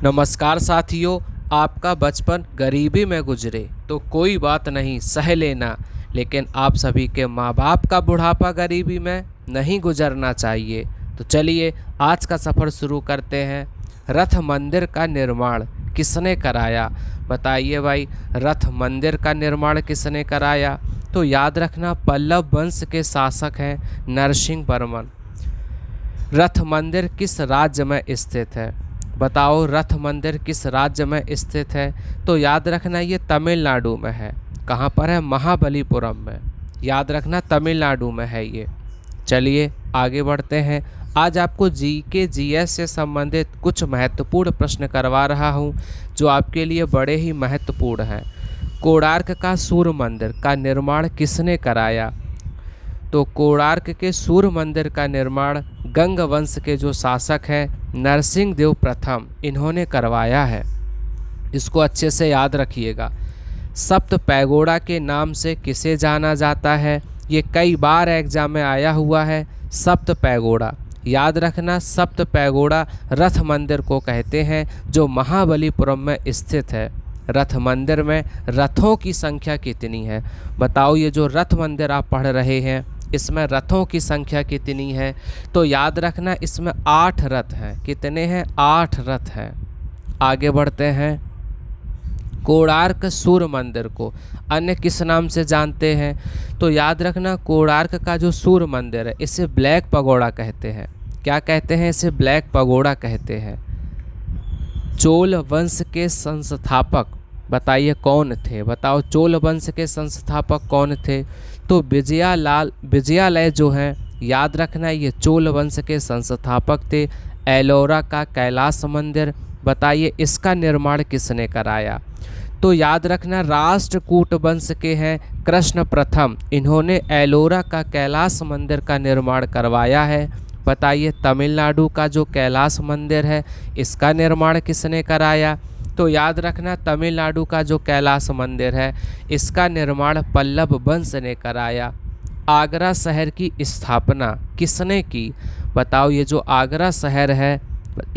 नमस्कार साथियों। आपका बचपन गरीबी में गुजरे तो कोई बात नहीं, सह लेना। लेकिन आप सभी के माँ बाप का बुढ़ापा गरीबी में नहीं गुजरना चाहिए। तो चलिए आज का सफ़र शुरू करते हैं। रथ मंदिर का निर्माण किसने कराया? बताइए भाई, रथ मंदिर का निर्माण किसने कराया? तो याद रखना, पल्लव वंश के शासक हैं नरसिंह वर्मन। रथ मंदिर किस राज्य में स्थित है? बताओ, रथ मंदिर किस राज्य में स्थित है? तो याद रखना, ये तमिलनाडु में है। कहाँ पर है? महाबलीपुरम में। याद रखना, तमिलनाडु में है ये। चलिए आगे बढ़ते हैं। आज आपको जीके जीएस से संबंधित कुछ महत्वपूर्ण प्रश्न करवा रहा हूँ जो आपके लिए बड़े ही महत्वपूर्ण हैं। कोणार्क का सूर्य मंदिर का निर्माण किसने कराया? तो कोणार्क के सूर्य मंदिर का निर्माण गंग वंश के जो शासक हैं नरसिंह देव प्रथम, इन्होंने करवाया है। इसको अच्छे से याद रखिएगा। सप्त पैगोड़ा के नाम से किसे जाना जाता है? ये कई बार एग्जाम में आया हुआ है। सप्त पैगोड़ा, याद रखना, सप्त पैगोड़ा रथ मंदिर को कहते हैं जो महाबलीपुरम में स्थित है। रथ मंदिर में रथों की संख्या कितनी है? बताओ, ये जो रथ मंदिर आप पढ़ रहे हैं इसमें रथों की संख्या कितनी है? तो याद रखना, इसमें 8 रथ हैं। कितने हैं? 8 रथ हैं। आगे बढ़ते हैं। कोणार्क सूर्य मंदिर को अन्य किस नाम से जानते हैं? तो याद रखना, कोणार्क का जो सूर्य मंदिर है इसे ब्लैक पगोड़ा कहते हैं। क्या कहते हैं? इसे ब्लैक पगोड़ा कहते हैं। चोल वंश के संस्थापक बताइए कौन थे? बताओ, चोल वंश के संस्थापक कौन थे? तो विजयालय जो हैं, याद रखना, ये चोल वंश के संस्थापक थे। एलोरा का कैलाश मंदिर, बताइए इसका निर्माण किसने कराया? तो याद रखना, राष्ट्रकूट वंश के हैं कृष्ण प्रथम, इन्होंने एलोरा का कैलाश मंदिर का निर्माण करवाया है। बताइए तमिलनाडु का जो कैलाश मंदिर है इसका निर्माण किसने कराया? तो याद रखना, तमिलनाडु का जो कैलाश मंदिर है इसका निर्माण पल्लव वंश ने कराया। आगरा शहर की स्थापना किसने की? बताओ, ये जो आगरा शहर है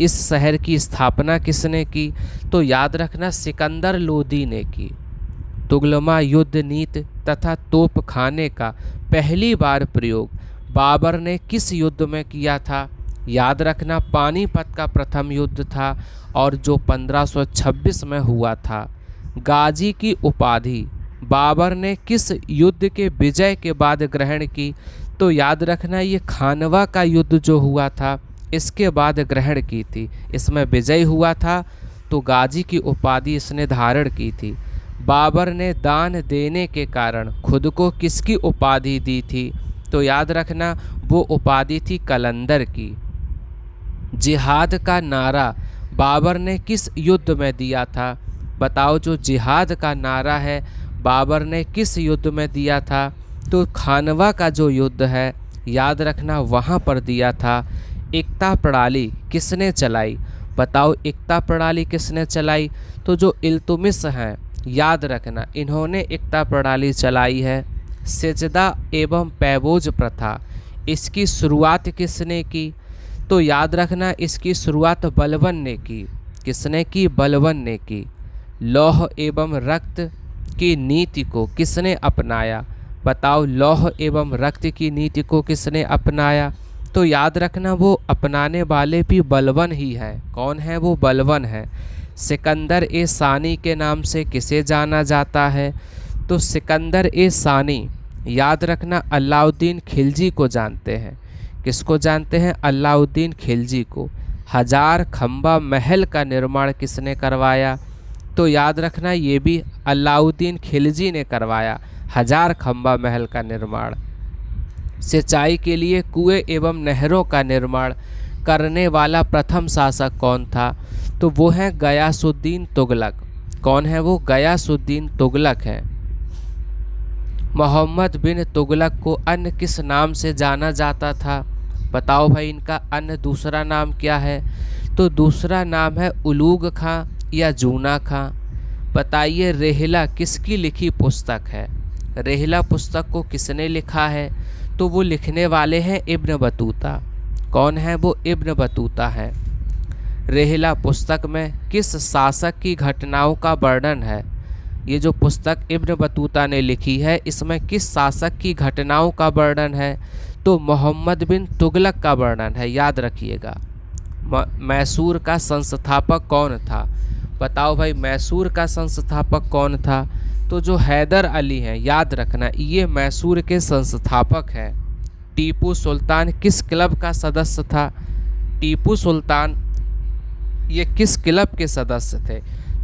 इस शहर की स्थापना किसने की? तो याद रखना, सिकंदर लोदी ने की। तुगलमा युद्ध नीति तथा तोपखाने का पहली बार प्रयोग बाबर ने किस युद्ध में किया था? याद रखना, पानीपत का प्रथम युद्ध था और जो 1526 में हुआ था। गाजी की उपाधि बाबर ने किस युद्ध के विजय के बाद ग्रहण की? तो याद रखना, ये खानवा का युद्ध जो हुआ था इसके बाद ग्रहण की थी। इसमें विजय हुआ था तो गाजी की उपाधि इसने धारण की थी। बाबर ने दान देने के कारण खुद को किसकी उपाधि दी थी? तो याद रखना, वो उपाधि थी कलंदर की। जिहाद का नारा बाबर ने किस युद्ध में दिया था? बताओ, जो जिहाद का नारा है बाबर ने किस युद्ध में दिया था? तो खानवा का जो युद्ध है, याद रखना, वहाँ पर दिया था। एकता प्रणाली किसने चलाई? बताओ, एकता प्रणाली किसने चलाई? तो जो इल्तुमिश हैं, याद रखना, इन्होंने एकता प्रणाली चलाई है। सिजदा एवं पैबोज प्रथा, इसकी शुरुआत किसने की? तो याद रखना, इसकी शुरुआत बलबन ने की। किसने की? बलबन ने की। लौह एवं रक्त की नीति को किसने अपनाया? बताओ, लौह एवं रक्त की नीति को किसने अपनाया? तो याद रखना, वो अपनाने वाले भी बलबन ही हैं। कौन है वो? बलबन है। सिकंदर ए सानी के नाम से किसे जाना जाता है? तो सिकंदर ए सानी, याद रखना, अलाउद्दीन खिलजी को जानते हैं। किसको जानते हैं? अलाउद्दीन खिलजी को। हजार खंबा महल का निर्माण किसने करवाया? तो याद रखना, ये भी अलाउद्दीन खिलजी ने करवाया, हजार खंबा महल का निर्माण। सिंचाई के लिए कुएं एवं नहरों का निर्माण करने वाला प्रथम शासक कौन था? तो वो है गयासुद्दीन तुगलक। कौन है वो? गयासुद्दीन तुगलक है। मोहम्मद बिन तुगलक को अन्य किस नाम से जाना जाता था? बताओ भाई, इनका अन्य दूसरा नाम क्या है? तो दूसरा नाम है उलूग खां या जूना खां। बताइए, रेहला किसकी लिखी पुस्तक है? रेहला पुस्तक को किसने लिखा है? तो वो लिखने वाले हैं इब्न बतूता। कौन है वो? इब्न बतूता है। रेहला पुस्तक में किस शासक की घटनाओं का वर्णन है? ये जो पुस्तक इब्न बतूता ने लिखी है, इसमें किस शासक की घटनाओं का वर्णन है? तो मोहम्मद बिन तुगलक का वर्णन है, याद रखिएगा। मैसूर का संस्थापक कौन था? बताओ भाई, मैसूर का संस्थापक कौन था? तो जो हैदर अली हैं, याद रखना, ये मैसूर के संस्थापक हैं। टीपू सुल्तान किस क्लब का सदस्य था? टीपू सुल्तान ये किस क्लब के सदस्य थे?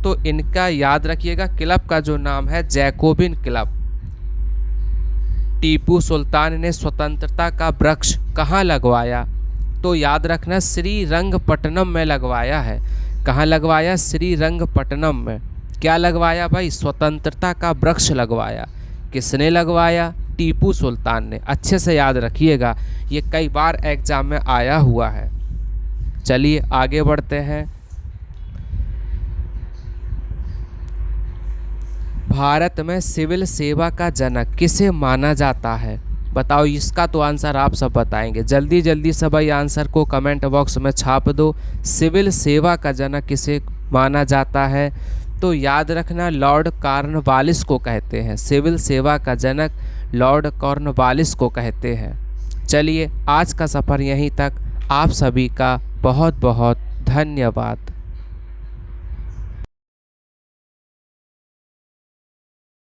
तो इनका याद रखिएगा, क्लब का जो नाम है जैकोबिन क्लब। टीपू सुल्तान ने स्वतंत्रता का वृक्ष कहाँ लगवाया? तो याद रखना, श्रीरंगपट्टनम में लगवाया है। कहाँ लगवाया? श्रीरंगपट्टनम में। क्या लगवाया भाई? स्वतंत्रता का वृक्ष लगवाया। किसने लगवाया? टीपू सुल्तान ने। अच्छे से याद रखिएगा, ये कई बार एग्जाम में आया हुआ है। चलिए आगे बढ़ते हैं। भारत में सिविल सेवा का जनक किसे माना जाता है? बताओ, इसका तो आंसर आप सब बताएंगे। जल्दी जल्दी से भाई आंसर को कमेंट बॉक्स में छाप दो। सिविल सेवा का जनक किसे माना जाता है? तो याद रखना, लॉर्ड कॉर्नवालिस को कहते हैं। सिविल सेवा का जनक लॉर्ड कॉर्नवालिस को कहते हैं। चलिए आज का सफ़र यहीं तक। आप सभी का बहुत बहुत धन्यवाद।